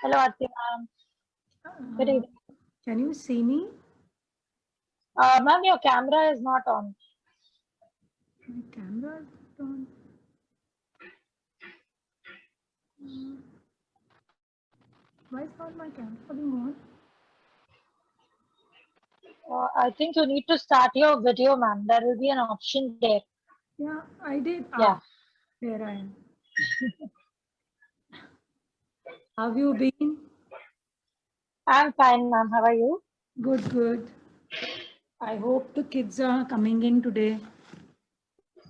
Hello, Aarti ma'am. Good evening. Can you see me? Ma'am, your camera is not on. My camera is on. Why is not my camera being on? I think you need to start your video, ma'am. There will be an option there. Yeah, I did. Yeah. There I am. How have you been? I'm fine, ma'am. How are you? Good, good. I hope the kids are coming in today.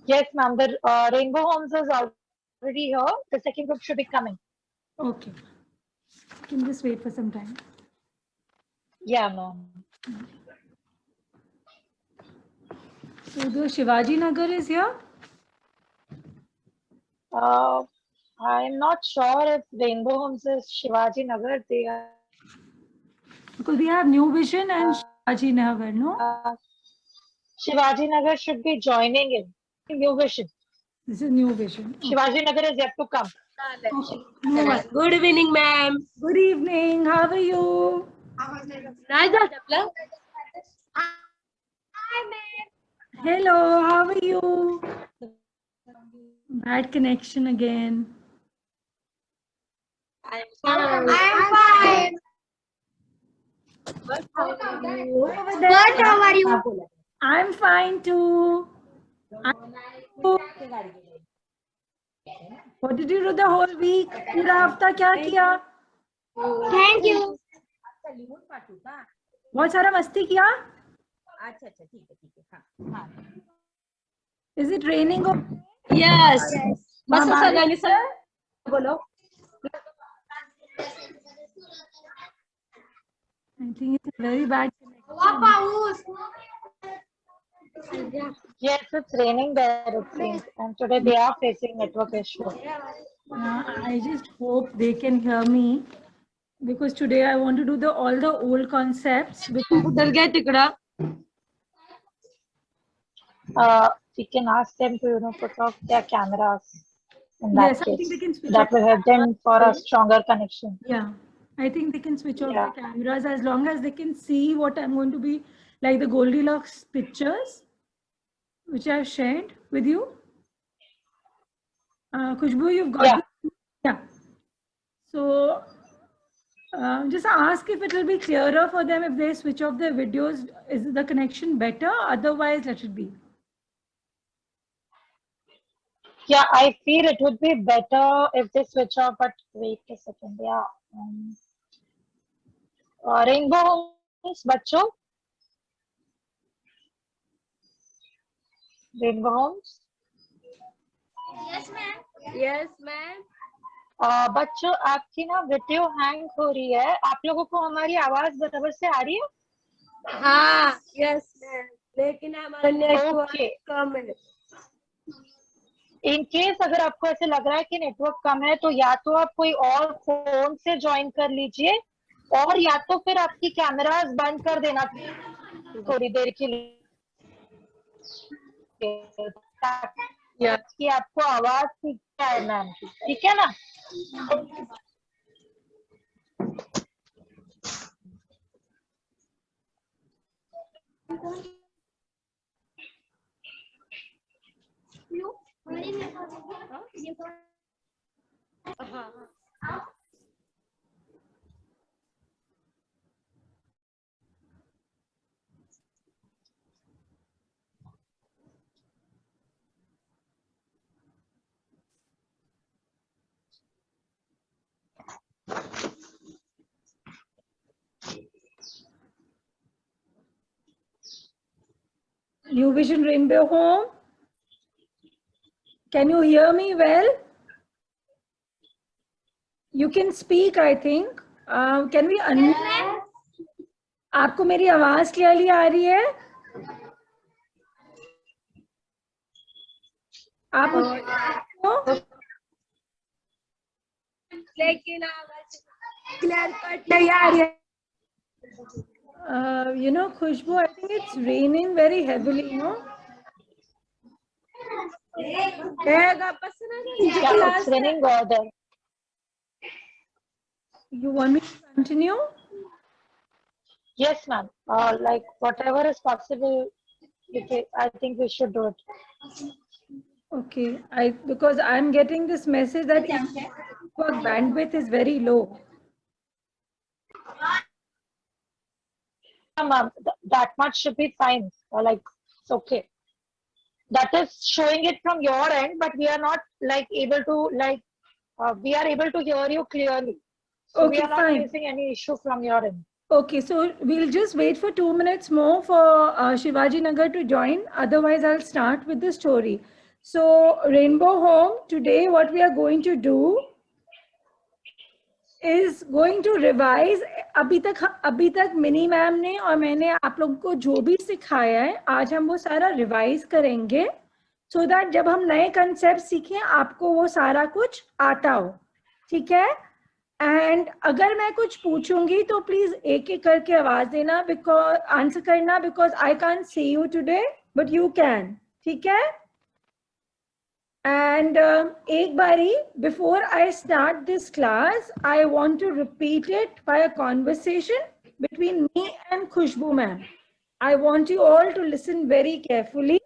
Yes, ma'am. The Rainbow Homes is already here. The second group should be coming. Okay. Can just wait for some time. Yeah, ma'am. So the Shivaji Nagar is here? I'm not sure if Rainbow Homes is Shivaji Nagar. They are. Because we have New Vision and Shivaji Nagar, no? Shivaji Nagar should be joining in. New Vision. This is New Vision. Okay. Shivaji Nagar is yet to come. Okay. No worries. Good evening, ma'am. Good evening. How are you? Hi, ma'am. Hello, how are you? Bad connection again. I'm fine. What How are you? I'm fine too. What did you do the whole week? पूरा हफ्ता क्या किया? Thank you. बहुत सारा मस्ती किया? अच्छा अच्छा ठीक है हाँ Is it raining? Yes. बस हाँ, सगानी सर बोलो. I think it's a very bad connection. पाऊस. Yes, it's raining there, it seems. And today they are facing network issue. I just hope they can hear me because today I want to do all the old concepts. उधर गया तिकड़ा. We can ask them to, put off their cameras in that Yes, I case. think they can switch That off. will help them for a stronger connection. Yeah, I think they can switch off Yeah. the cameras as long as they can see what I'm going to be like the Goldilocks pictures, which I've shared with you. Khushbu, you've got Yeah. it? Yeah. So just ask if it will be clearer for them if they switch off their videos. Is the connection better? Otherwise, let it be. Yeah, I feel it would be better if they switch off, but wait a second. Yeah. Rainbow Homes, बच्चों. Rainbow Homes. Yes, ma'am. Yes, ma'am. बच्चों, आपकी ना video hang हो रही है. आप लोगों को हमारी आवाज बराबर से आ रही है? हाँ. Yes, ma'am. लेकिन हमारा नेटवर्क कम है. इन केस अगर आपको ऐसे लग रहा है कि नेटवर्क कम है तो या तो आप कोई और फोन से ज्वाइन कर लीजिए और या तो फिर आपकी कैमरास बंद कर देना थोड़ी देर के लिए कि आपको आवाज ठीक है मैम. ठीक है ना? New Vision Rainbow Home. Can you hear me well? You can speak, I think. Can we unmute? आपको मेरी आवाज क्लियरली आ रही है? आप लेकिन आवाज क्लियर कट नहीं आ रही है. Khushbu, I think it's raining very heavily, Yeah, it's raining there. You want me to continue? Yes, ma'am. Like whatever is possible, I think we should do it. Okay, because I'm getting this message that network bandwidth is very low. Ma'am, that much should be fine. Like it's okay. That is showing it from your end, but we are not like able to like we are able to hear you clearly. So we Okay, are not fine. facing any issue from your end. Okay, so we'll just wait for 2 minutes more for Shivaji Nagar to join. Otherwise, I'll start with the story. So, Rainbow Home, today what we are going to do is going to revise. अभी तक mini ma'am ने और मैंने आप लोगों को जो भी सिखाया है, आज हम वो सारा रिवाइज करेंगे, so that जब हम नए कंसेप्ट सीखें आपको वो सारा कुछ आता हो. ठीक है? एंड अगर मैं कुछ पूछूंगी तो प्लीज एक एक करके आवाज देना, बिकॉज आंसर करना, because I can't see you today but you can. ठीक है? एंड एक बारी before I start this class I want to repeat it by a conversation between me and Khushboo ma'am. I want you all to listen very carefully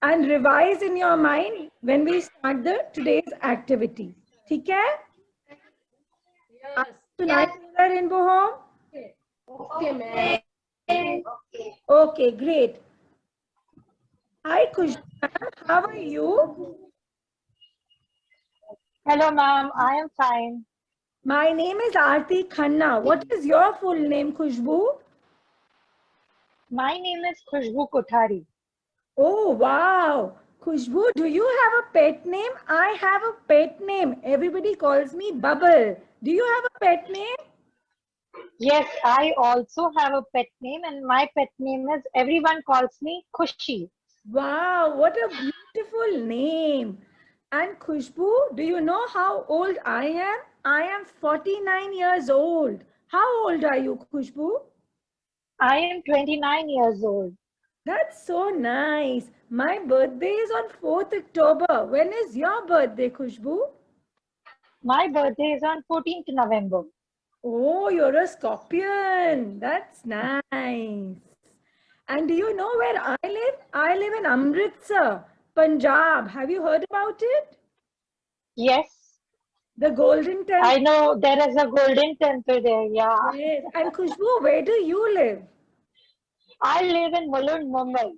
and revise in your mind when we start the today's activity. ठीक है? Yes. Tonight, Rainbow Home? Okay, ma'am. Okay, great. Hi, Khushbu ma'am. How are you? Hello, ma'am. I am fine. My name is Aarti Khanna. What is your full name, Khushbu? My name is Khushbu Kothari. Oh, wow. Khushbu, do you have a pet name? I have a pet name. Everybody calls me Bubble. Do you have a pet name? Yes, I also have a pet name, and my pet name is, everyone calls me Khushi. Wow, what a beautiful name. And Khushbu, do you know how old I am? I am 49 years old. How old are you, Khushbu? I am 29 years old. That's so nice. My birthday is on 4th October. When is your birthday, Khushbu? My birthday is on 14th November. Oh, you're a Scorpion. That's nice. And do you know where I live? I live in Amritsar, Punjab. Have you heard about it? Yes, The Golden Temple. I know there is a golden temple there. Yeah. Yes. And Khushbu, where do you live? I live in Mulund, Mumbai.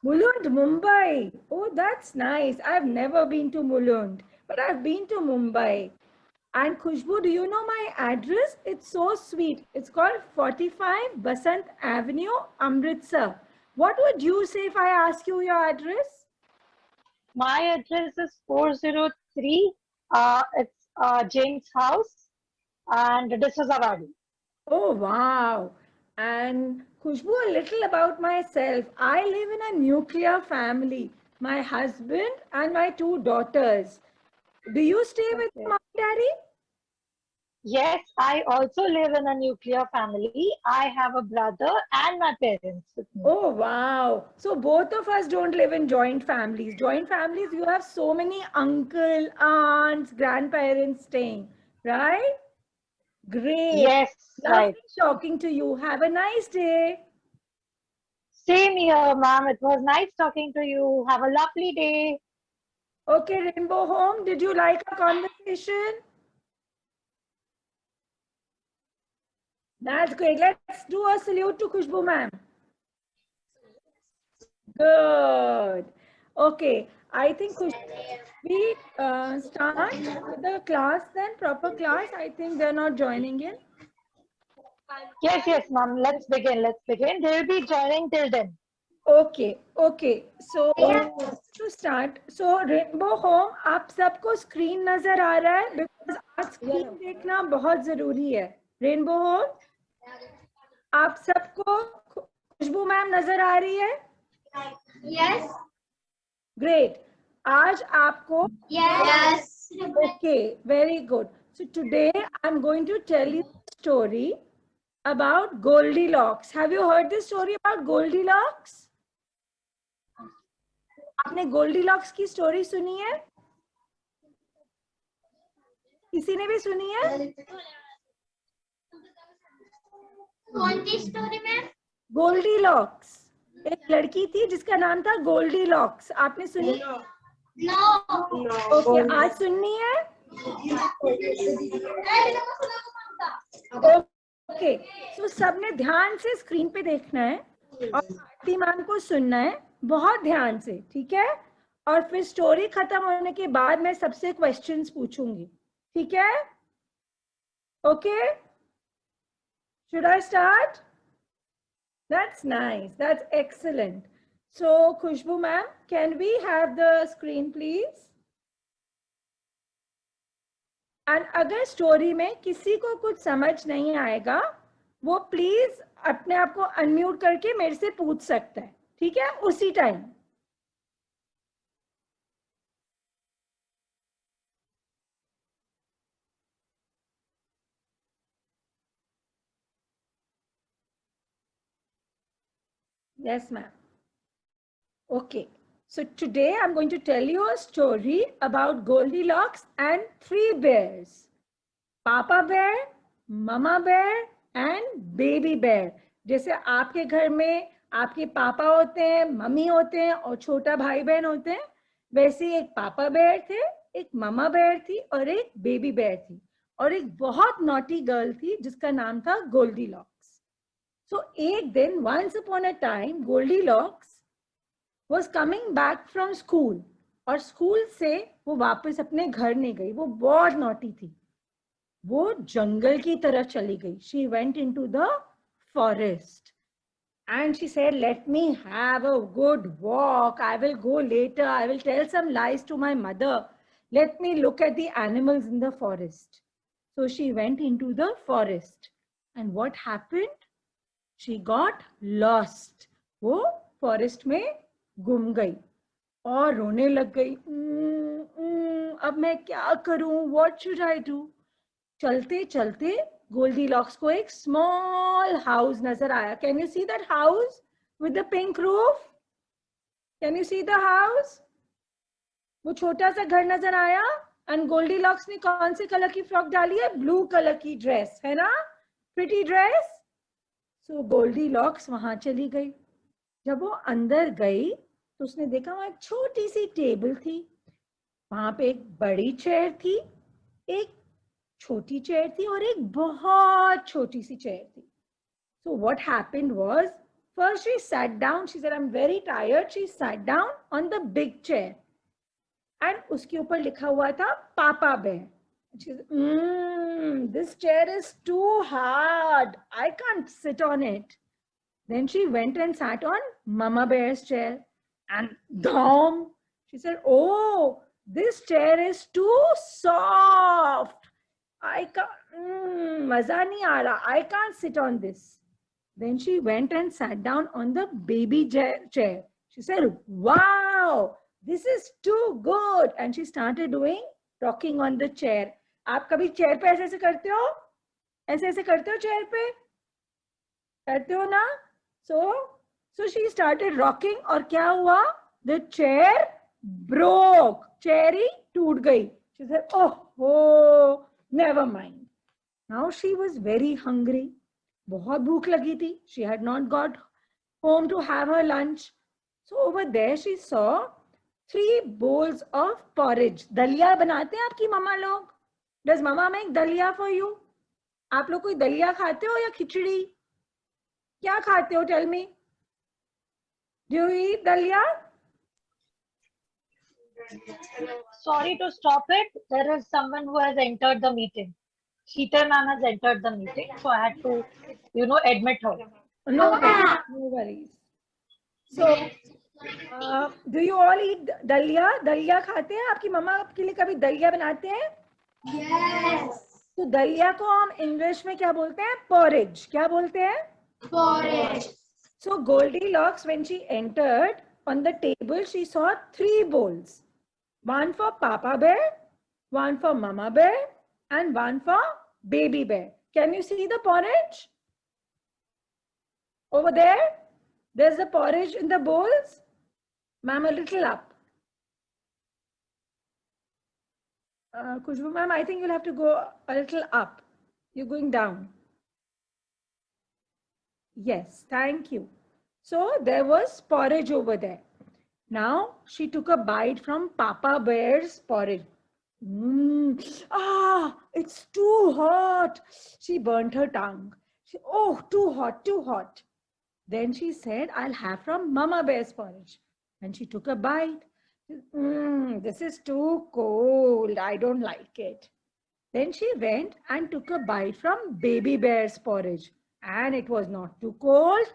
Mulund, Mumbai. Oh, that's nice. I've never been to Mulund, but I've been to Mumbai. And Khushbu, do you know my address? It's so sweet. It's called 45 Basant Avenue, Amritsar. What would you say if I ask you your address? My address is 403. It's James House, and this is Awadi. Oh, wow. And Khushbu, a little about myself. I live in a nuclear family. My husband and my 2 daughters. Do you stay with mom and daddy? Yes, I also live in a nuclear family. I have a brother and my parents with me. Oh, wow. So both of us don't live in joint families. Joint families, you have so many uncle, aunts, grandparents staying, right? Great. Yes, Lovely right. talking to you. Have a nice day. Same here, ma'am. It was nice talking to you. Have a lovely day. Okay, Rainbow Home, did you like our conversation? That's great. Let's do a salute to Khushbu ma'am. Good. Okay, I think we start with the class then, proper class. I think they're not joining in. Yes, yes, ma'am. Let's begin. Let's begin. They'll be joining till then. Okay, okay. So to start, so Rainbow Home, आप सबको screen नजर आ रहा है? Because आज screen देखना बहुत जरूरी है. Rainbow Home, आप सबको खुशबू मैम नजर आ रही है? Yes. Great. आज आपको Yes. Okay, very good. So today I'm going to tell you a story about Goldilocks. Have you heard this story about Goldilocks? आपने Goldilocks की story सुनी है? किसी ने भी सुनी है? कौन सी स्टोरी में? गोल्डी लॉक्स। एक लड़की थी जिसका नाम था गोल्डी लॉक्स, आपने सुनी? नो। ओके, आज सुननी है। ओके, तो सबने ध्यान से स्क्रीन पे देखना है और आरती मैम को सुनना है बहुत ध्यान से, ठीक है? और फिर स्टोरी खत्म होने के बाद मैं सबसे क्वेश्चंस पूछूंगी, ठीक है? Okay, should I start? That's nice, that's excellent. So Khushbu ma'am, can we have the screen please? And अगर स्टोरी में किसी को कुछ समझ नहीं आएगा वो प्लीज अपने आप को अनम्यूट करके मेरे से पूछ सकता है, ठीक है? उसी time. Yes ma'am. Okay, so today I'm going to tell you a story about Goldilocks and 3 bears. Papa bear, Mama bear and baby bear. जैसे आपके घर में आपके पापा होते हैं, मम्मी होते हैं और छोटा भाई बहन होते हैं, वैसे एक पापा बेयर थे, एक ममा बेयर थी और एक बेबी बेयर थी, और एक बहुत नॉटी गर्ल थी जिसका नाम था गोल्डीलॉक्स। So एक दिन, once upon a time, Goldilocks was coming back from school, और स्कूल से वो वापस अपने घर नहीं गई, वो बहुत नॉटी थी, वो जंगल की तरफ चली गई। She went into the forest and she said, let me have a good walk, I will go later, I will tell some lies to my mother, let me look at the animals in the forest. So she went into the forest and what happened? She got lost. वो forest में गुम गई और रोने लग गई, अब मैं क्या करूं, what should I do? चलते चलते गोल्डीलॉक्स को एक स्मॉल हाउस नजर आया। Can you see that house with the pink roof? Can you see the house? वो छोटा सा घर नजर आया एंड गोल्डीलॉक्स ने कौन से कलर की फ्रॉक डाली है? ब्लू कलर की ड्रेस, है ना? Pretty dress. सो गोल्डीलॉक्स वहां चली गई। जब वो अंदर गई तो उसने देखा वहां एक छोटी सी टेबल थी, वहां पे एक बड़ी चेयर थी, एक छोटी चेयर थी और एक बहुत छोटी सी चेयर थी। So what happened was, first she sat down, she said I'm very tired, she sat down on the big chair and उसके ऊपर लिखा हुआ था पापा bear. She said, this chair is too hard, I can't sit on it. Then she went and sat on Mama Bear's chair and dom, she said, oh, this chair is too soft, I can't, maza nahi aa raha, I can't sit on this. Then she went and sat down on the baby chair. She said, wow, this is too good. And she started doing rocking on the chair. आप कभी chair पे ऐसे ऐसे करते हो? ऐसे ऐसे करते हो चेयर पे? करते हो ना? So she started rocking और क्या हुआ? The chair broke. चेयर ही टूट गई. She said, oh, never mind. Now she was very hungry. बहुत भूख लगी थी. She had not got home to have her lunch. So over there she saw 3 bowls of porridge. दलिया बनाते हैं आपकी मम्मा लोग? Does mama make दलिया for you? आप लोग कोई दलिया खाते हो या खिचड़ी? क्या खाते हो? Tell me. Do you eat दलिया? Sorry to stop it. There is someone who has entered the meeting. Sheetal ma'am has entered the meeting, so I had to, admit her. No worries. No worries. So, do you all eat दलिया? दलिया खाते हैं? आपकी मम्मा आपके लिए कभी दलिया बनाते हैं? Yes. तो दलिया को हम इंग्लिश में क्या बोलते हैं? Porridge. क्या बोलते हैं? Porridge. So Goldilocks, when she entered on the table, she saw 3 bowls. One for Papa Bear, one for Mama Bear, and one for Baby Bear. Can you see the porridge? Over there, there's the porridge in the bowls. Ma'am, a little up. Khushbu ma'am, I think you'll have to go a little up. You're going down. Yes, thank you. So there was porridge over there. Now she took a bite from Papa Bear's porridge. It's too hot. She burnt her tongue. Oh, too hot, too hot. Then she said, I'll have from Mama Bear's porridge. And she took a bite. This is too cold. I don't like it. Then she went and took a bite from Baby Bear's porridge. And it was not too cold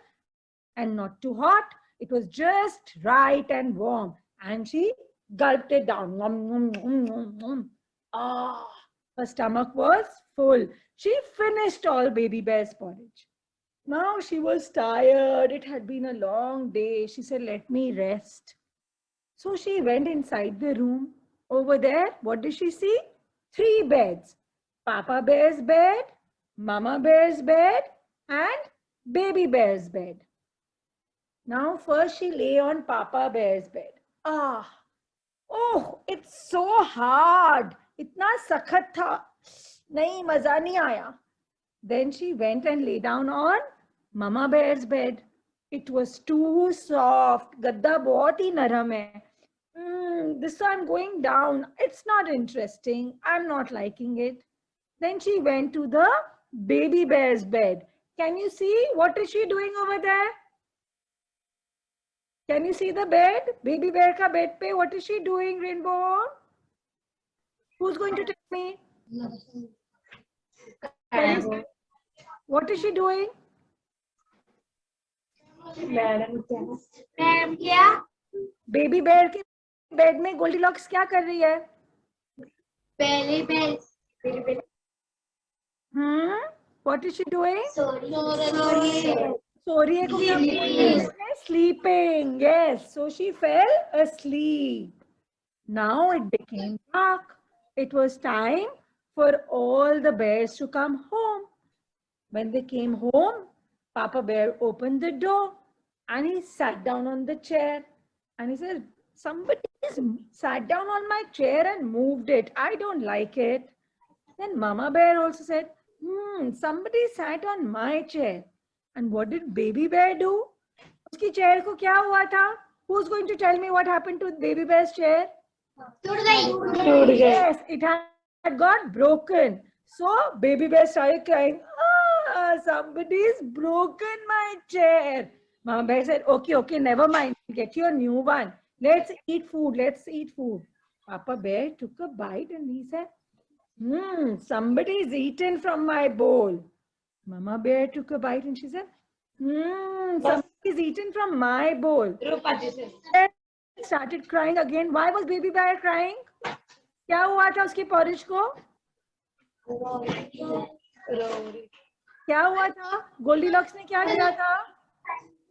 and not too hot. It was just right and warm. And she gulped it down. Nom, nom, nom, nom, nom. Her stomach was full. She finished all Baby Bear's porridge. Now she was tired. It had been a long day. She said, let me rest. So she went inside the room. Over there, what did she see? 3 beds. Papa Bear's bed, Mama Bear's bed, and Baby Bear's bed. Now first she lay on Papa Bear's bed. Oh, it's so hard. Itna sakhat tha. Nahi, maza nahi aaya. Then she went and lay down on Mama Bear's bed. It was too soft. Gadda bahut hi naram hai. This I'm going down. It's not interesting. I'm not liking it. Then she went to the Baby Bear's bed. Can you see what is she doing over there? Can you see the bed? Baby Bear ka bed pe what is she doing, Rainbow? Who's going to tell me? What is she doing? Madam क्या ma'am क्या? Baby Bear के bed में Goldilocks क्या कर रही है? पहले बेल What is she doing? Sorry सो रही है को क्या बोलते हैं? Sleeping. Yes. So she fell asleep. Now it became dark. It was time for all the bears to come home. When they came home, Papa Bear opened the door and he sat down on the chair and he said, somebody sat down on my chair and moved it. I don't like it. Then Mama Bear also said, somebody sat on my chair. And what did Baby Bear do? Uski chair ko kya hua tha? Who's going to tell me what happened to Baby Bear's chair? टूट गई. Yes, it had got broken. So Baby Bear started crying. Somebody's broken my chair. Mama Bear said, okay, never mind. Get your new one. Let's eat food. Papa Bear took a bite and he said, somebody's eaten from my bowl. Mama Bear took a bite and she said, somebody's eaten from my bowl. Started crying again. Why was Baby Bear crying? क्या हुआ था उसके porridge को? क्या हुआ था? Goldilocks ने क्या किया था?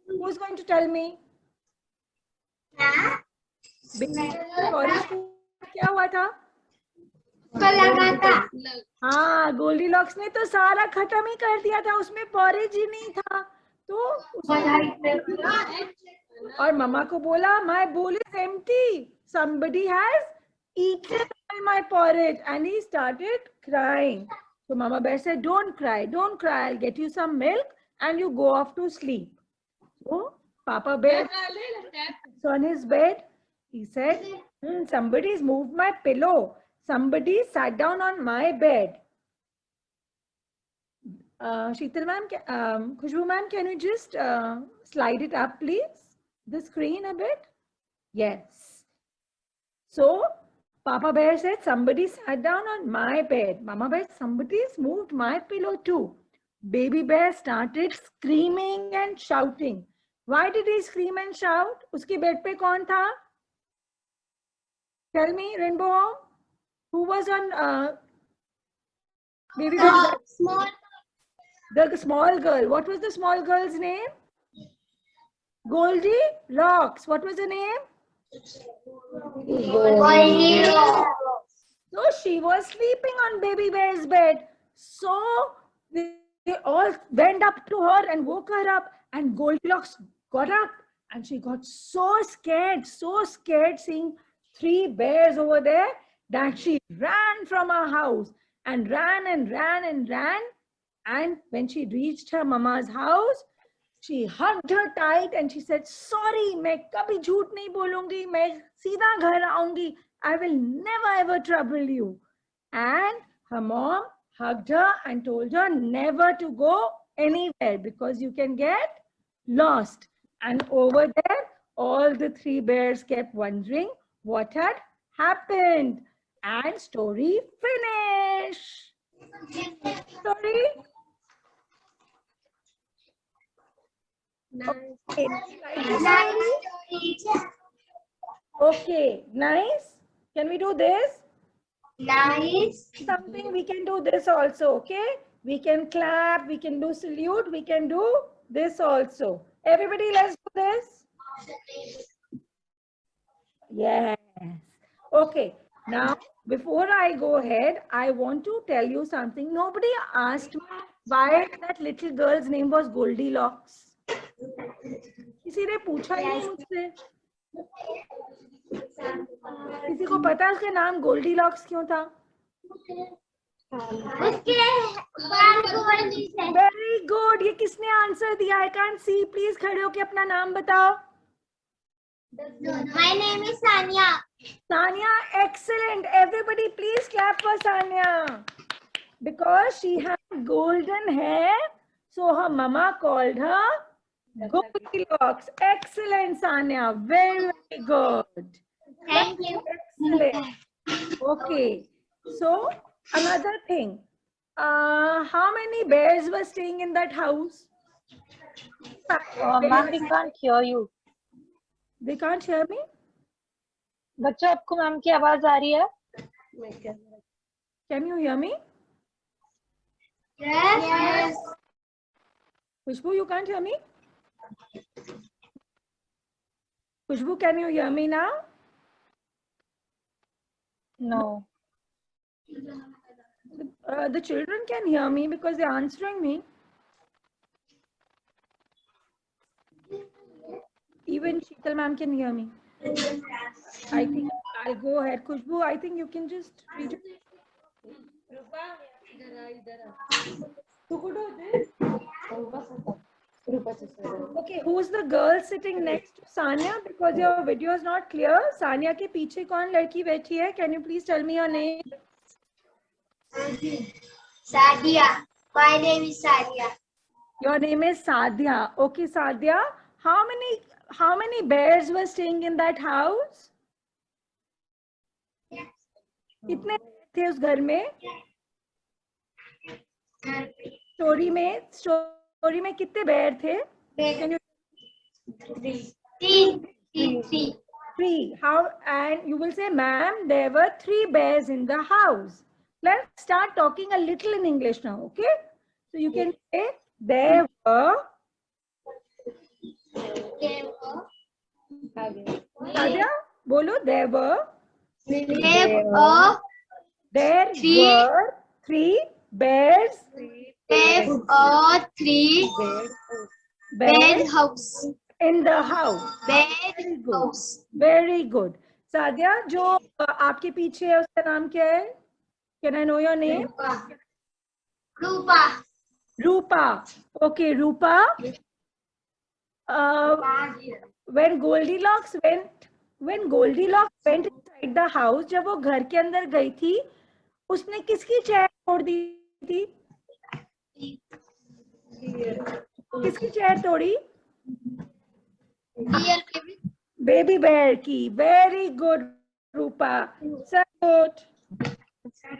Who's going to tell me? porridge को क्या हुआ था? लगा था. हाँ, Goldilocks ने तो सारा खत्म ही कर दिया था. उसमें porridge ही नहीं था. तो और मम्मा को बोला, my bowl is empty. Somebody has eaten all my porridge, and he started crying. So Mama Bear said, don't cry. I'll get you some milk and you go off to sleep. So Papa Bear was on his bed. He said, somebody's moved my pillow. Somebody sat down on my bed. Sheetal ma'am, Khushbu ma'am, can you just slide it up, please? The screen a bit? Yes. So Papa Bear said, somebody sat down on my bed. Mama Bear, somebody's moved my pillow too. Baby Bear started screaming and shouting. Why did he scream and shout? Uske bed pe kaun tha? Tell me, Rainbow. Who was on Baby Bear's bed? The small girl. What was the small girl's name? Goldilocks. What was her name? So she was sleeping on Baby Bear's bed. So they all went up to her and woke her up. And Goldilocks got up and she got so scared seeing 3 bears over there that she ran from her house and ran. And when she reached her mama's house, She hugged her tight and she said, "Sorry, मैं कभी झूठ नहीं बोलूंगी, मैं सीधा घर आऊंगी. I will never ever trouble you." And her mom hugged her and told her never to go anywhere because you can get lost. And over there, all the three bears kept wondering what had happened. And story finish. Story. Okay. Okay, nice. Can we do this? Nice. Something we can do this also, okay? We can clap, we can do salute, we can do this also. Everybody, let's do this. Yes. Okay. Now, before I go ahead, I want to tell you something. Nobody asked me why that little girl's name was Goldilocks. किसी ने पूछा ही नहीं मुझसे. किसी को पता है उसका नाम गोल्डीलॉक्स क्यों था? उसके वेरी गुड. ये किसने आंसर दिया? आई कांट सी. प्लीज खड़े होके अपना नाम बताओ. My name is Sanya. Sanya, excellent. Everybody please clap for Sanya. Because she had golden hair, so her mama called her Goldilocks. Excellent, Sanya. Very, very good. Thank you. Excellent. Okay. So, another thing. How many bears were staying in that house? Ma'am, we can't hear you. They can't hear me? बच्चों, आपको ma'am की आवाज आ रही है? Can you hear me? Yes. Khushbu, you can't hear me? Khushbu, can you hear me now? No. The children can hear me because they're answering me. Even Sheetal ma'am can hear me. I think I'll go ahead. Khushbu, I think you can just read it. Okay, who's the girl sitting next to Sanya? Because your video is not clear. Sanya के पीछे कौन लड़की बैठी है? Can you please tell me your name? Sadia. My name is Sadia. Your name is Sadhya. Okay, Sadhya. How many bears were staying in that house? कितने थे उस घर में? स्टोरी में कितने बेर थे? Can you three. How? And you will say, ma'am, there were 3 bears in the house. Let's start talking a little in English now, okay? So you can say, there were. Sadhya, bolo, there were. There were 3 bears. Bears house. In the house. Bear house. Very good. Sadhya, जो आपके पीछे है उसका नाम क्या है? Can I know your name? Rupa. Rupa. Okay, Rupa. When Goldilocks went inside the house, जब वो घर के अंदर गई थी, उसने किसकी चेयर तोड़ दी थी? किसकी चेयर तोड़ी? Baby bear की. Very good, Rupa. Salute.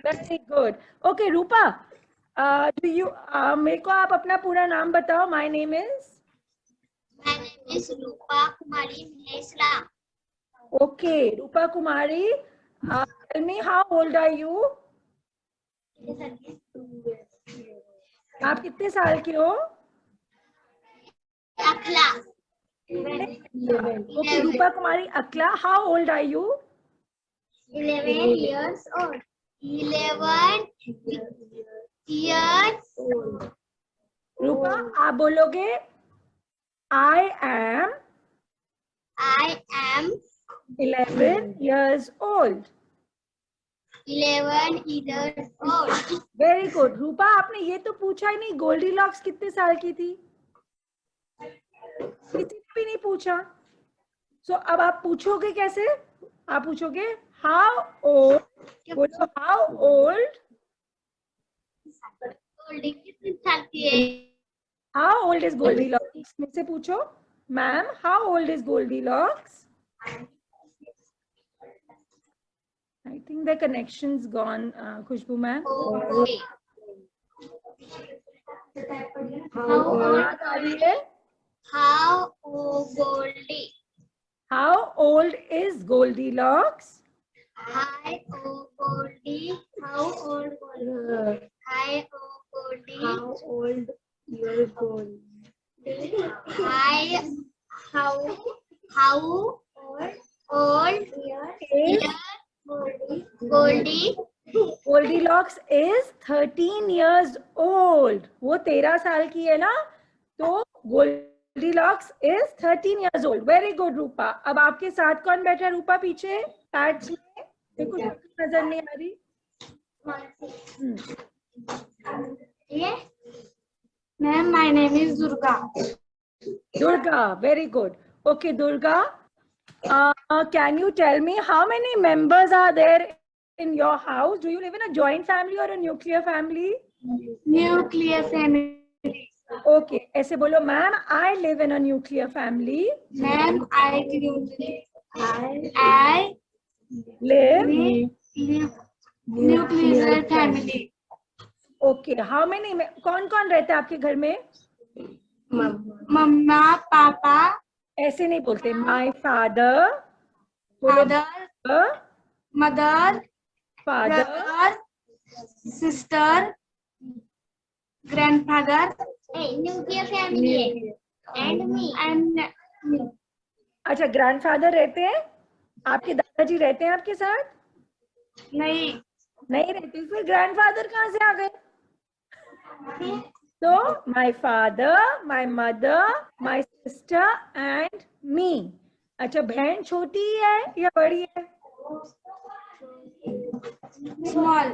Very good. Okay, Rupa. Do you? मेरे को आप अपना पूरा नाम बताओ. My name is. My name is Rupa Kumari Mihesla. Okay, Rupa Kumari. Tell me, how old are you? आप कितने साल के हो? Akla. Okay, Rupa Kumari Akla. How old are you? 11 years old. 11 years old. Rupa, आप बोलोगे I am 11 years old. 11 years old. Very good. Rupa, आपने ये तो पूछा ही नहीं, गोल्डीलॉक्स कितने साल की थी? किसी ने भी नहीं पूछा। सो अब आप पूछोगे कैसे? आप पूछोगे हाउ ओल्ड, बोलो हाउ ओल्ड, कितने साल की है? How old is Goldilocks? में से पूछो ma'am how old is Goldilocks? I think the connection's gone, Khushbu ma'am. Okay. बात आ रही है? How Goldie? How old is Goldilocks? Hi, Goldie. How old Goldie? Hi, Goldie. How old your gold? Hi, how old Is Goldie? Goldilocks is 13 years old. वो 13 साल की है ना, तो Goldilocks is 13 years old. Very good रूपा। अब आपके साथ कौन बैठा है रूपा पीछे पैड्स में? कुछ नजर नहीं आ रही। Yes. Ma'am, my name is Durga. Durga, very good. Okay, Durga, can you tell me how many members are there in your house? Do you live in a joint family or a nuclear family? Nuclear family. Okay, ऐसे बोलो ma'am, I live in a nuclear family. Ma'am, I Live. nuclear family. Okay, how many? कौन कौन रहता है आपके घर में? Mama, Papa, ऐसे नहीं बोलते। My father. बोलो mother, father. brother, sister, grandfather. Hey, nuclear family. And me. अच्छा, ग्रैंडफादर रहते हैं? आपके दादाजी रहते हैं आपके साथ? नहीं रहते। फिर ग्रैंडफादर कहाँ से आ गए? तो my father, my mother, my sister and me. अच्छा, बहन छोटी है या बड़ी है? Small.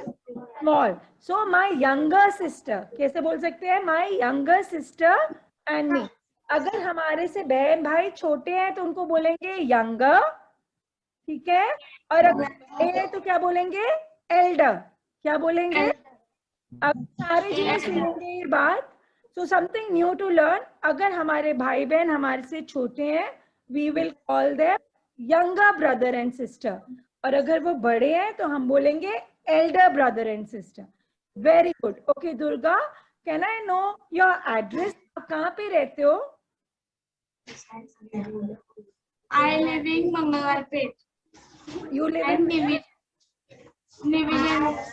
So my younger sister, कैसे बोल सकते हैं? My younger sister and me. अगर हमारे से बहन भाई छोटे हैं तो उनको बोलेंगे यंगर, ठीक है? और अगर बड़े हैं तो क्या बोलेंगे? एल्डर। क्या बोलेंगे? अब सारे जने सुनेंगे ये बात। So something new to learn. अगर हमारे भाई बहन हमारे से छोटे हैं, we will call them younger brother and sister, और अगर वो बड़े हैं तो हम बोलेंगे elder brother and sister. Very good. Okay Durga, can I know your address? आप कहाँ पे रहते हो? I live in Mangalwarpet. You live I in live in Pune, Mangalwarpet.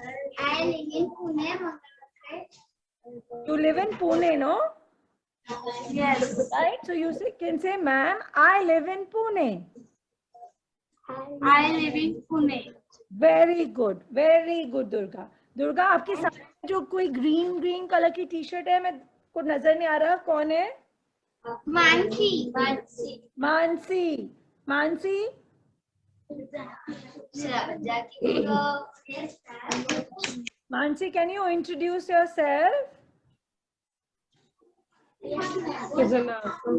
You live in Pune, no? Yes. Right? So you can say, ma'am, I live in Pune. I live in Pune. Very good, Durga. Durga, आपके साथ जो कोई green colour की T shirt है, मैं को नजर नहीं आ रहा, कौन है? Mansi. Mansi, can you introduce yourself?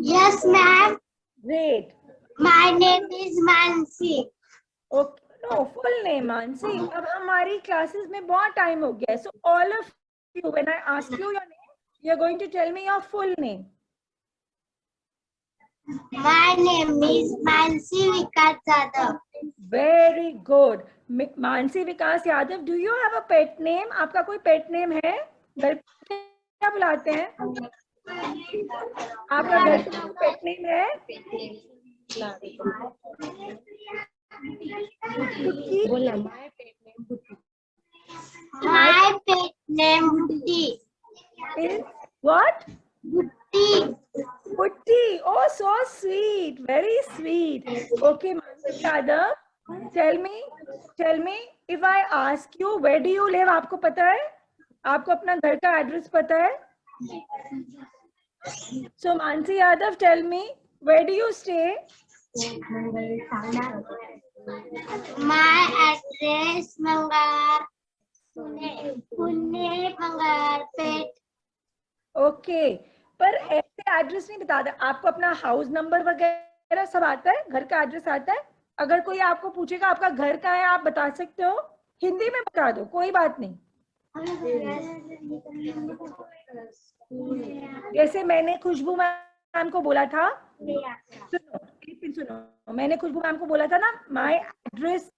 Yes, ma'am. Great. My name is Mansi. Okay. No, full name, Mansi. अब हमारी classes में बहुत time हो गया है. So all of you, when I ask you your name, you are going to tell me your full name. My name is Mansi Vikas Yadav. Very good. Mansi Vikas Yadav, do you have a pet name? आपका कोई pet name है? घर पे क्या बुलाते हैं? आपका घर पे pet name है? बोला my pet name Butti. My pet name Butti. Is what? Butti. Putti. Oh, so sweet. Very sweet. Okay, Mansi Yadav, tell me, if I ask you, where do you live? आपको पता है? आपको अपना घर का address पता है? So Mansi Yadav, tell me, where do you stay? My address Pune, Mangalwarpet. Okay, पर ऐसे एड्रेस नहीं बताते, आपको अपना हाउस नंबर वगैरह सब आता है, घर का एड्रेस आता है। अगर कोई आपको पूछेगा आपका घर कहाँ है, आप बता सकते हो, हिंदी में बता दो, कोई बात नहीं। जैसे मैंने खुशबू मैम को बोला था, सुनो, मैंने खुशबू मैम को बोला था ना, माय एड्रेस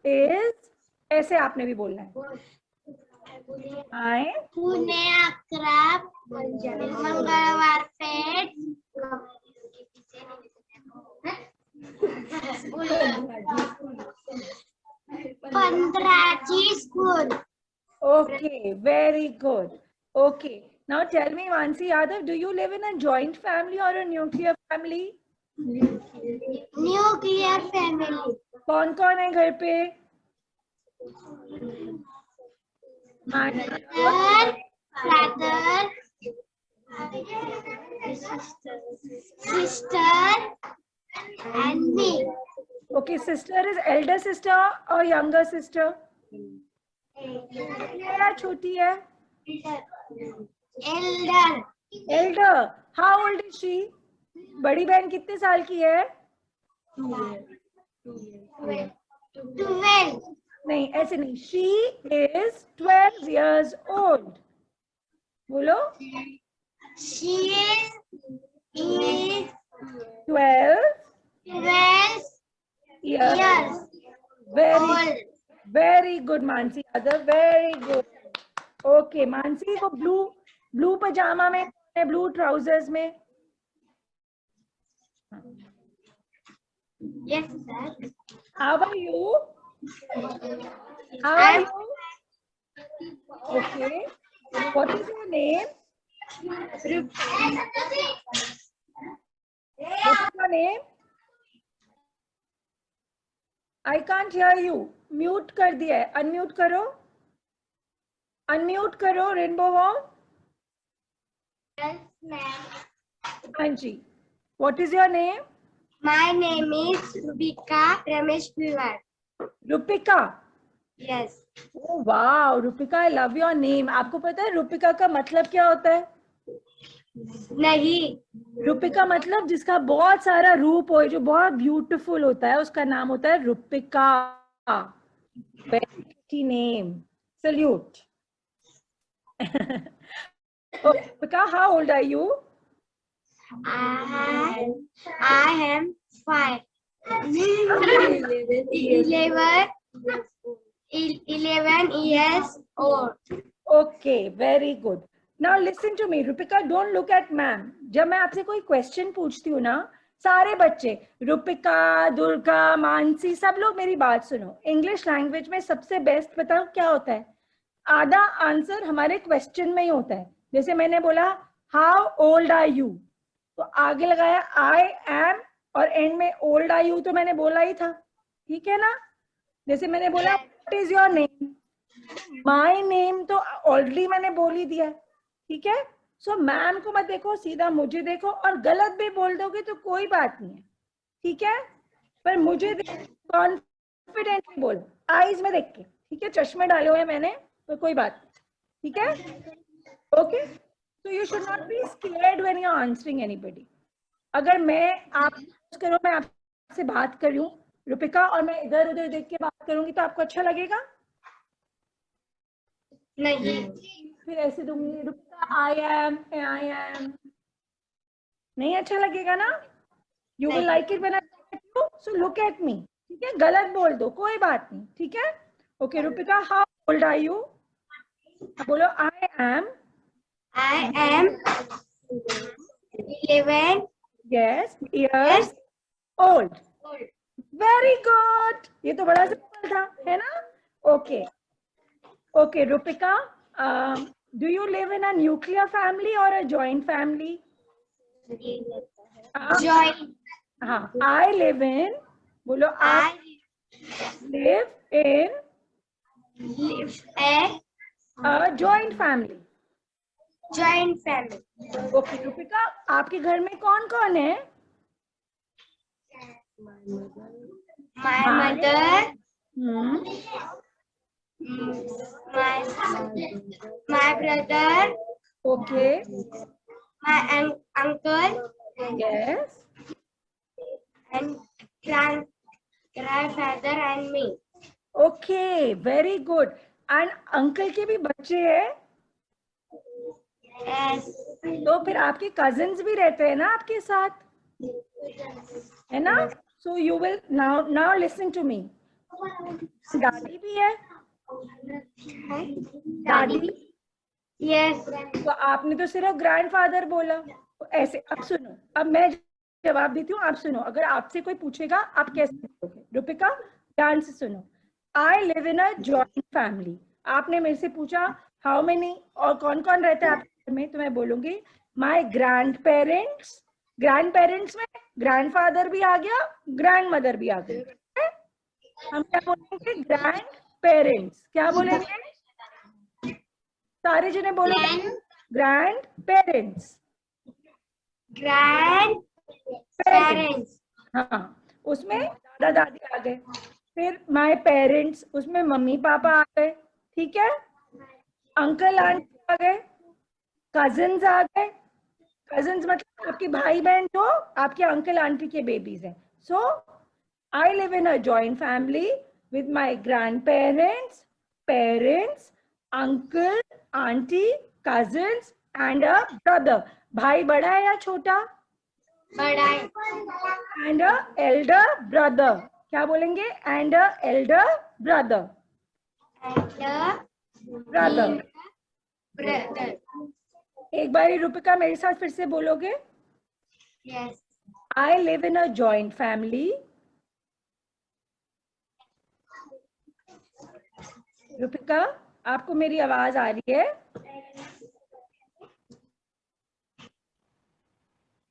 इज, ऐसे आपने भी बोलना है, माय पुणे 11 मंगलवार Peth 15 school. Okay, very good. Okay, now tell me, Mansi Yadav, do you live in a joint family or a nuclear family? Nuclear family. कौन कौन है घर पे? Brother, sister and me. Okay, sister is elder sister or younger sister? या छोटी है? Elder. Elder. How old is she? बड़ी बहन कितने साल की है? 12. नहीं, ऐसे नहीं, she is 12 years old. बोलो. She is 12 years old. Very good, Mansi Yadav, very good. Okay, Mansi, वो blue पजामा में है, blue trousers में? Yes, sir. How are you? How are you? Okay. What is your name? What is your name? I can't hear you. Mute कर दिया है. Unmute करो. Unmute करो, Rainbow Wong. Yes, ma'am. हाँ जी. What is your name? My name is Rubika Ramesh Pivar. Rupika. Yes. Oh wow, Rupika, I love your name. आपको पता है Rupika का मतलब क्या होता है? नहीं. रूपिका मतलब जिसका बहुत सारा रूप हो, जो बहुत ब्यूटीफुल होता है, उसका नाम होता है Rupika. Very pretty name. Salute. Rupika, how old are you? I am 5. 11 years old. Okay, very good. Now listen to me, Rupika, don't look at ma'am. जब मैं आपसे कोई क्वेश्चन पूछती हूँ ना, सारे बच्चे, रूपिका, दुर्गा, मानसी, सब लोग मेरी बात सुनो. इंग्लिश लैंग्वेज में सबसे बेस्ट बताओ क्या होता है? आधा आंसर हमारे क्वेश्चन में ही होता है. जैसे मैंने बोला हाउ ओल्ड आर यू, तो आगे लगाया आई एम और एंड में ओल्ड आर यू, तो मैंने बोला ही था. ठीक है ना? जैसे मैंने बोला what is your name, my name तो ऑलरेडी मैंने बोल ही दिया. ठीक है? सो मैम को मत देखो, सीधा मुझे देखो, और गलत भी बोल दोगे तो कोई बात नहीं है. ठीक है? पर मुझे कॉन्फिडेंटली बोलो, आईज में देख के. ठीक है? चश्मे डाले हुए मैंने, तो कोई बात नहीं. ठीक है? Okay, so you should not be scared when you are answering anybody. अगर मैं आपसे बात कर रही हूँ रूपिका, और मैं इधर उधर देख के बात करूंगी, तो आपको अच्छा लगेगा? नहीं. फिर ऐसे दूंगी रूपिका आई एम, नहीं अच्छा लगेगा ना? You will like it when I look at you, so look at me. ठीक है? गलत बोल दो, कोई बात नहीं. ठीक है? Okay, Rupika, how old are you? बोलो I am 11 years old. Very good. ये तो बड़ा सिंपल था, है ना? Okay, Rupika, do you live in a nuclear family or a joint family? joint. हाँ, I live in, बोलो I live in a joint family. Joint family. Okay, Rupika, आपके घर में कौन कौन है? My mother, my brother, Okay, my uncle Yes. and grandfather and me. Okay, very good. And uncle के भी बच्चे हैं? Yes. तो फिर आपके cousins भी रहते हैं ना आपके साथ, है ना? So you will now listen to me. दादी भी है? दादी? Yes. तो आपने तो सिर्फ ग्रैंडफादर बोला. तो ऐसे अब सुनो, अब मैं जवाब देती हूँ, आप सुनो. अगर आपसे कोई पूछेगा आप कैसे बोलोगे? रुपिका ध्यान से सुनो. I live in a joint family. आपने मेरे से पूछा हाउ मेनी और कौन कौन रहता है आपके घर में, तो मैं बोलूंगी माय ग्रैंड पेरेंट्स में ग्रैंडफादर भी आ गया, ग्रैंड मदर भी आ गई. हम क्या बोलेंगे? Grand parents. क्या बोलेंगे? सारे जने बोलो ग्रैंड पेरेंट्स. Grandparents. हाँ, उसमें दादा दादी आ गए. फिर माय पेरेंट्स, उसमें मम्मी पापा आ गए. ठीक है. अंकल आंटी आ गए, कजिन्स आ गए. कजिन्स मतलब आपके भाई बहन जो आपके अंकल आंटी के बेबीज हैं. So I live in a joint family with my grandparents, uncle auntie, cousins and a brother. भाई बड़ा है या छोटा? बड़ा है. And a elder brother. क्या बोलेंगे? And a elder brother. Brother. एक बार रुपिका मेरे साथ फिर से बोलोगे? Yes. I live in a joint family. रुपिका आपको मेरी आवाज आ रही है?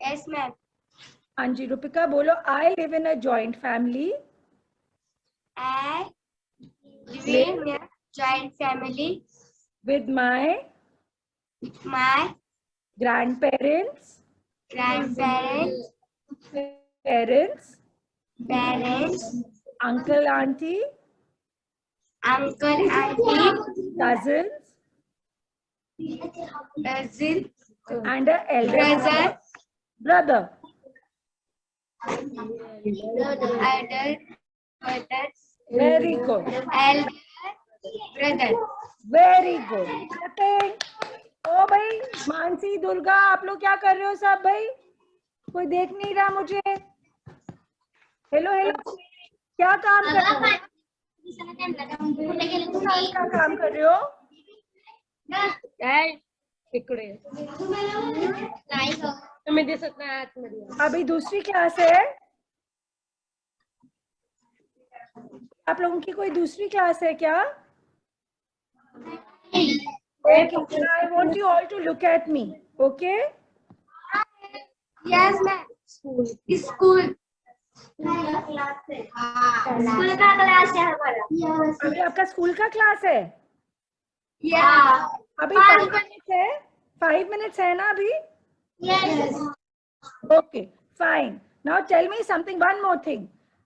Yes, ma'am. हाँ जी रुपिका बोलो. I live in a joint family I live in a joint family with my grandparents, grandparents, parents, uncle, auntie, uncle, auntie, cousins, cousin, and an elder brother. elder brothers, Very good. elder brother. Very good. ओ भाई मानसी, दुर्गा, आप लोग क्या कर रहे हो सब भाई? कोई देख नहीं रहा मुझे. हेलो हेलो, क्या काम कर रहे हो? क्या काम कर रहे हो? इकडे तुम्ही दिसत नाही आतमध्ये. अभी दूसरी क्लास है. आप लोगों की कोई दूसरी क्लास है क्या? Okay, I want you all to look at me. Okay? Yes, ma'am. School. School. School का क्लास है हमारा. अभी आपका स्कूल का क्लास है? Yeah. अभी 5 मिनट्स है. 5 मिनट्स है ना अभी? Yes. Okay, fine. Now tell me something, one more thing.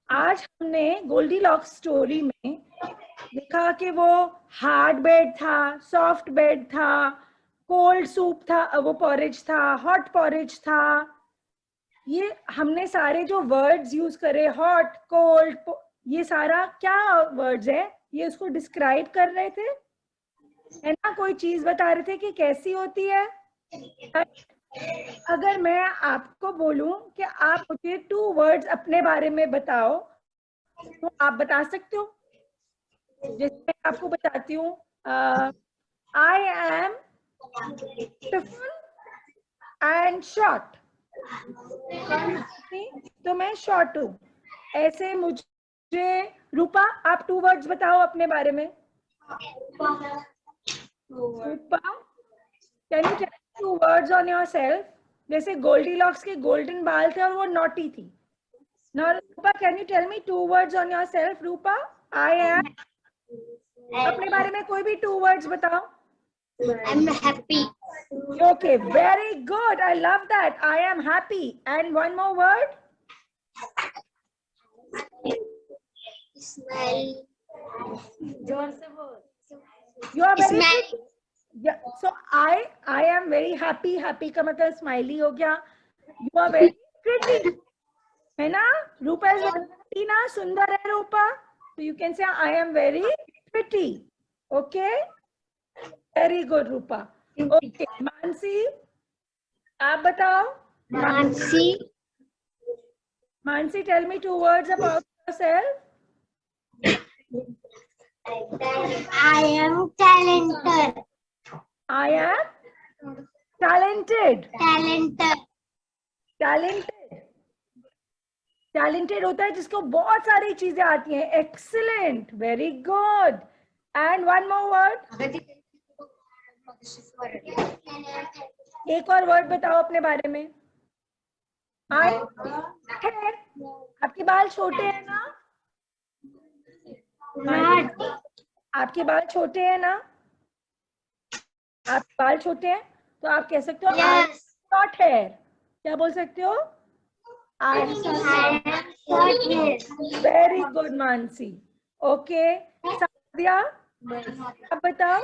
आज हमने गोल्डीलॉक्स स्टोरी में देखा कि वो हार्ड बेड था, सॉफ्ट बेड था, कोल्ड सूप था, वो पॉरेज था, हॉट पॉरेज था. ये हमने सारे जो वर्ड्स यूज करे, हॉट, कोल्ड, ये सारा क्या वर्ड्स है? ये उसको डिस्क्राइब कर रहे थे, है ना? कोई चीज बता रहे थे कि कैसी होती है. अगर मैं आपको बोलूं कि आप मुझे 2 वर्ड्स अपने बारे में बताओ, तो आप बता सकते हो? जैसे मैं आपको बताती हूँ I am tiffin and short, तो मैं शॉर्ट हूँ. ऐसे मुझे रूपा आप 2 वर्ड्स बताओ अपने बारे में. Rupa can you tell 2 words on yourself? जैसे गोल्डीलॉक्स के गोल्डन बाल थे और वो नॉटी थी. Now, Rupa can you tell me 2 words on yourself? Rupa I am, अपने बारे में कोई भी 2 words बताओ. I'm happy. Okay, very good. I love that. I am happy. And one more word. Smell. You are very Smell. good. Yeah, So I am very happy. Happy का मतलब smiley हो गया. You are very pretty. है ना? रूपा is very pretty ना? सुंदर है रूपा. So you can say I am very pretty. Okay? Very good Rupa. Okay, Mansi, आप बताओ. Mansi, tell me 2 words about yourself. I am talented. I am talented. Talented होता है जिसको बहुत सारी चीजें आती हैं. Excellent, very good. And one more word. एक और word बताओ अपने बारे में. आपके बाल छोटे हैं ना? आपके बाल छोटे हैं ना? आपके बाल छोटे हैं तो आप कह सकते हो शॉर्ट हेयर. क्या बोल सकते हो? Very good Mansi. Okay, Sadia आप बताओ.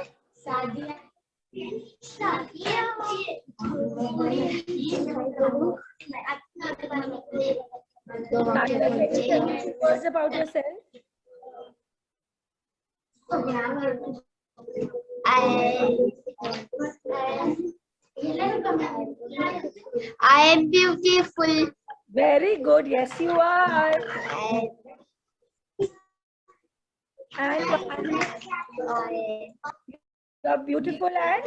Words about yourself. I am beautiful. Very good. Yes, you are. And you are beautiful. And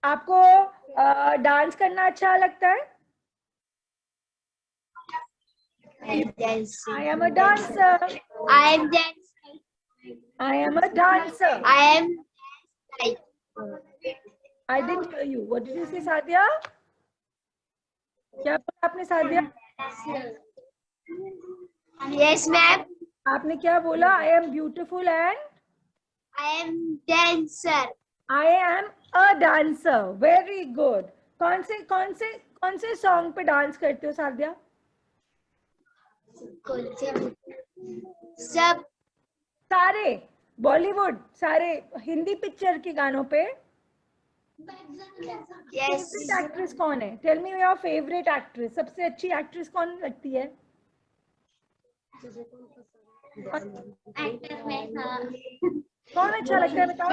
आपको डांस करना अच्छा लगता है? I am a dancer. I am dancing. I am a dancer. I am. I didn't hear you. What did you say, Sadia? क्या बोला आपने Sadia? Yes, ma'am. आपने क्या बोला? I am beautiful and I am dancer. I am a dancer. Very good. कौन से song पे dance करते हो सादिया? सब सारे बॉलीवुड, सारे हिंदी पिक्चर के गानों पे. Yes. फेवरेट एक्ट्रेस कौन है? Tell me your favourite actress. सबसे अच्छी एक्ट्रेस कौन लगती है? एक्टर में था कौन अच्छा लगता है बताओ?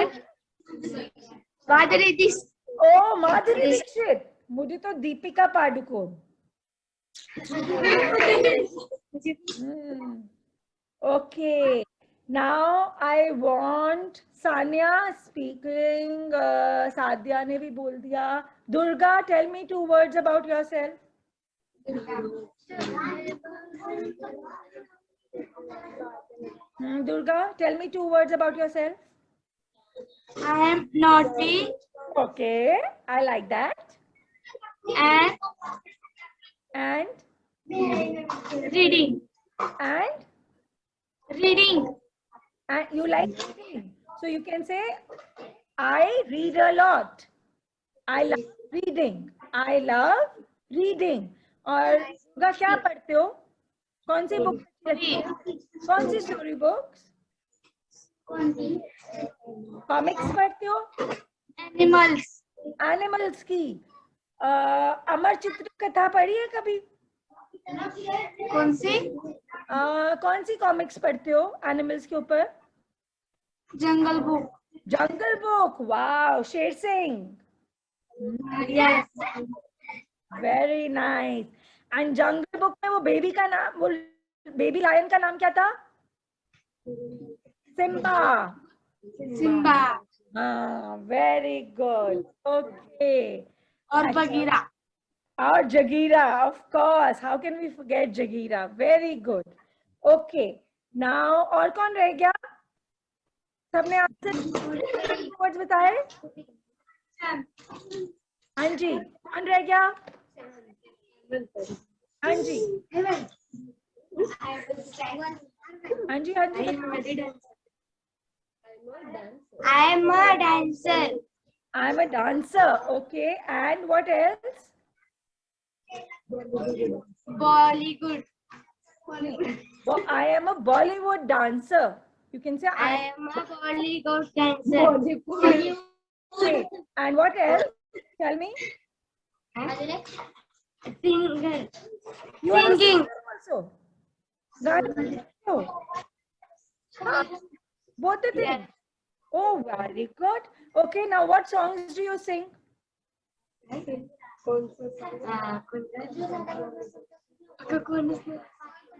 माधुरी दीक्षित. ओ माधुरी दीक्षित. मुझे तो Deepika Padukone. Okay. Now I want Sanya speaking. Sadia ने भी बोल दिया. Durga, tell me 2 words about yourself. Durga, tell me 2 words about yourself. I am naughty Okay, I like that. and And reading. and you like reading. So you can say, I read a lot. I love reading. I love reading. और Durga क्या पढ़ते हो? कौन सी book पढ़ती है? कौन सी story books? Comics पढ़ते हो? एनिमल्स की. अमर चित्र कथा पढ़ी है कभी? कौन सी कॉमिक्स पढ़ते हो एनिमल्स के ऊपर? जंगल book. Wow, Sher Singh. Yes. Very nice. And jungle book में वो बेबी का नाम, वो बेबी लायन का नाम क्या था? सिम्बा. हाँ, वेरी गुड. ओके. और बगीरा. और Jagira, of course. How can we forget Jagira? Very good. Okay. Now और कौन रह गया? सबने आपसे वर्ड्स बताए? हाँ जी. कौन रह गया? हाँ जी. हाँ जी. I am a dancer. I'm a dancer. Okay. And what else? Bollywood. Well, I am a Bollywood dancer. You can say I am a Bollywood dancer. Great. And what else? Tell me. Singer. You are a Singing. singer also. Right? Oh, both the things. Oh, very good. Okay, now what songs do you sing?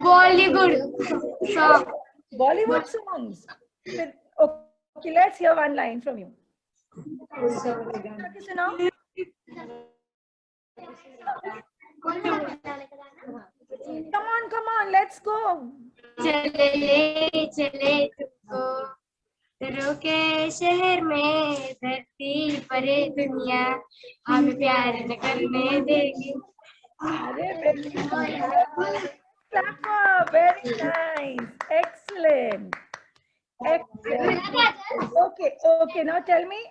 Bollywood song. Bollywood songs. Okay, let's hear one line from you. Sunaओ. Come on, let's go. चले ले चले तुमको तेरों के शहर में धरती परे दुनिया हमें प्यार न करने देगी. Clapper, very nice. Excellent. Okay, now tell me.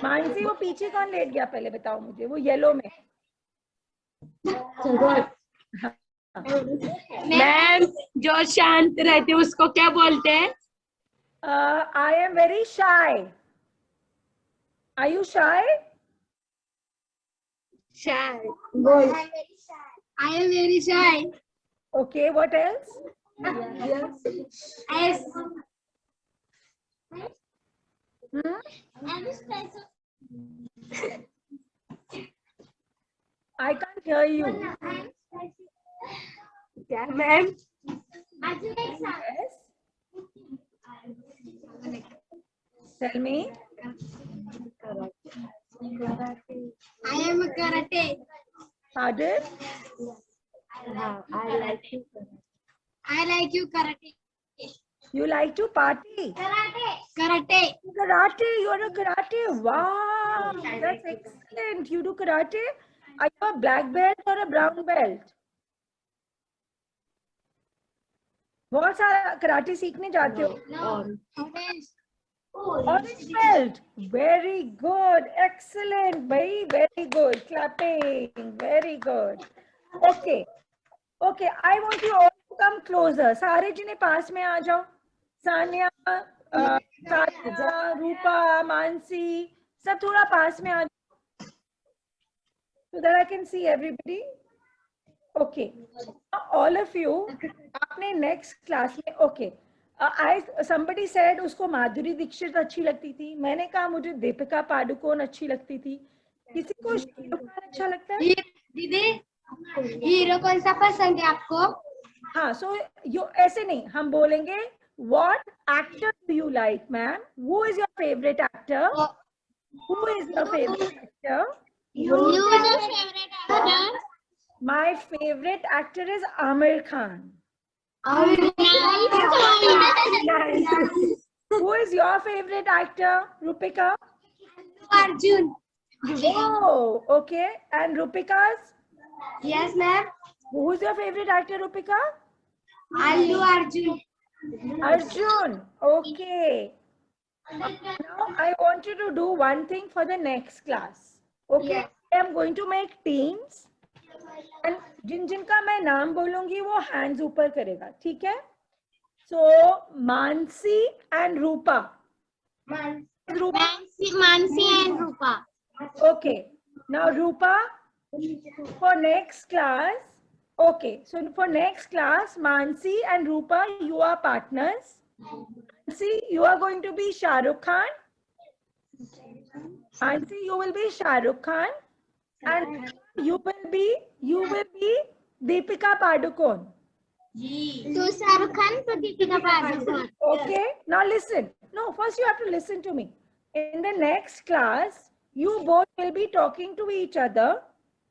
Mansi वो पीछे कौन लेट गया पहले बताओ मुझे, वो येलो में. मैम जो शांत रहते उसको क्या बोलते हैं? I am very shy. Are you shy? Shy. Boy. I am very shy. Okay, what else? Yes. I can't hear you. क्या ma'am? Yes. Tell me. I am a karate. Pardon? I like you. I like you karate. You like to party? Karate. Karate, you're a karate. Wow, that's excellent. You do karate? Are you a black belt or a brown belt? बहुत सारा karate सीखने जाते हो. Orange belt. Very good. Excellent. Very good. Clapping. Very good. Okay. I want you all to come closer. सारे जिन्हें पास में आ जाओ. सानिया, रूपा, मानसी, सब थोड़ा पास में आ जाओ. So that I can see everybody. Okay. All of you, आपने next class में, okay. Somebody said उसको माधुरी दीक्षित अच्छी लगती थी. मैंने कहा मुझे दीपिका पादुकोण अच्छी लगती थी. किसी को शाहरुख खान अच्छा लगता है? दीदी हीरो कौन सा पसंद है आपको? हाँ, so ऐसे नहीं, हम बोलेंगे what actor do you like, ma'am? Who is your favorite actor? Who is your favorite actor? You is your favorite actor? My favorite actor is Amir Khan. Nice. Who is your favorite actor, Rupika? Arjun. Oh, okay. And Rupika's? Yes, ma'am. Who is your favorite actor, Rupika? Allu Arjun. Arjun. Okay. Now I want you to do one thing for the next class. Okay. Yes. I am going to make teams. And जिनका मैं नाम बोलूंगी वो hands ऊपर करेगा, ठीक है? So Mansi and Rupa. Mansi and Rupa. Okay. Now Rupa, for next class. Okay. So for next class, Mansi and Rupa, you are partners. Mansi, you are going to be Shah Rukh Khan. Mansi, you will be Shah Rukh Khan. And you will be Deepika Padukone. So Shah Rukh Khan to Deepika Padukone. Okay, now listen. No, first you have to listen to me. In the next class, you both will be talking to each other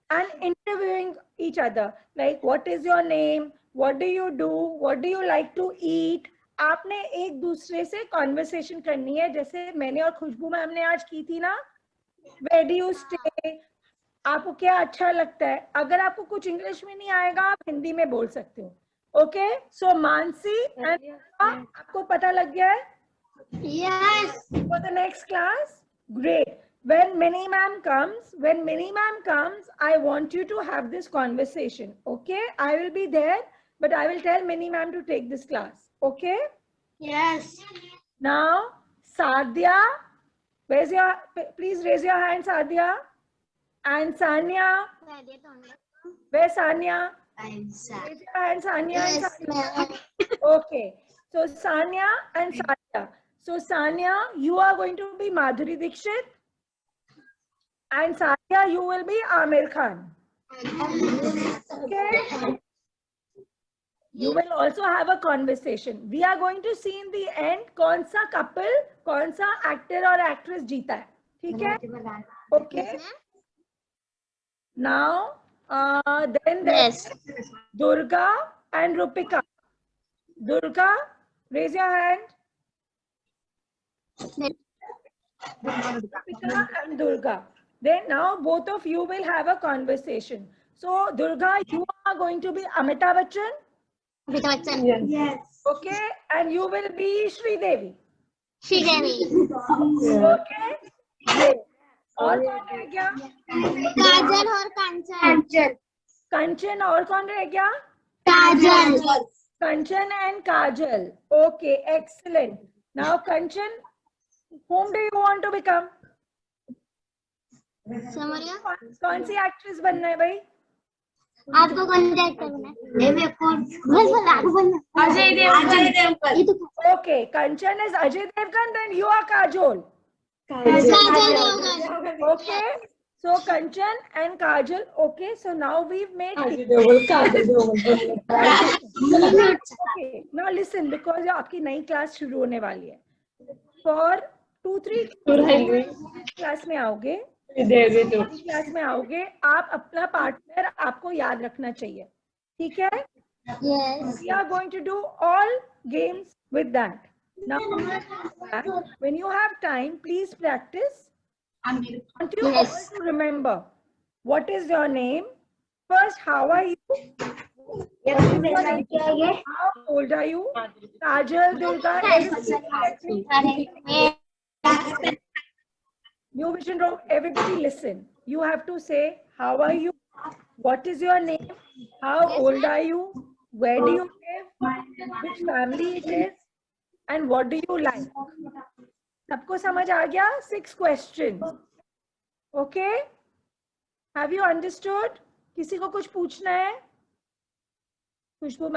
and interviewing each other. Like, what is your name? What do you do? What do you like to eat? आपने एक दूसरे से conversation करनी है, जैसे मैंने और खुशबू ma'am ने आज की थी ना. Where do you stay? आपको क्या अच्छा लगता है? अगर आपको कुछ इंग्लिश में नहीं आएगा, आप हिंदी में बोल सकते हो. Okay, so Mansi and आपको पता लग गया है? Yes. For the next class, great. When Mini Ma'am comes, I want you to have this conversation. Okay, I will be there, but I will tell Mini Ma'am to take this class. Okay. Yes. Now, Sadhya, please raise your hand, Sadhya. And Sanya, where's Sanya? Raise your hand, Sanya. Yes, And ma'am. Sanya. Okay, so Sanya and Sadhya. So Sanya, you are going to be Madhuri Dixit. And Sadhya, you will be Amir Khan. Okay? You will also have a conversation. We are going to see in the end कौन सा couple, कौन सा actor or actress जीता है. ठीक है? Okay. Now, then there's Durga and Rupika. Durga, raise your hand. Rupika and Durga. Then now both of you will have a conversation. So Durga, you are going to be Amitabh Bachchan. Yes. Okay, and you will be Sridevi. Sridevi. Okay. Great. और कौन रह गया? काजल और कांचन. कंचन और कौन रह गया? काजल. Kanchan and Kajal. Okay, excellent. Now Kanchan, whom do you want to become? समझ गया? कौन सी एक्ट्रेस बनना है भाई? आपको कौन सा एक्टर बनना है? मैं कौन? Ajay Devgan. Okay, Kanchan is Ajay Devgan, then you are Kajol. Kajal Devgan. Okay, so Kanchan and Kajal. Okay, so now we've made. Okay, now listen, because आपकी नई क्लास शुरू होने वाली है. For 2-3 क्लास में आओगे, क्लास में आओगे, आप अपना पार्टनर आपको याद रखना चाहिए. ठीक है? Yes. We are going to do all games with that. Now, when you have time, please practice. I want you all to remember what is your name. First, how are you? How old are you? Kajal, Durga, everybody. New Vision Room, everybody listen. You have to say, how are you? What is your name? How old are you? Where do you live? Which family it is? And what do you like? सबको समझ आ गया? 6 questions. Okay? Have you understood? किसी को कुछ पूछना है? खुशबू ma'am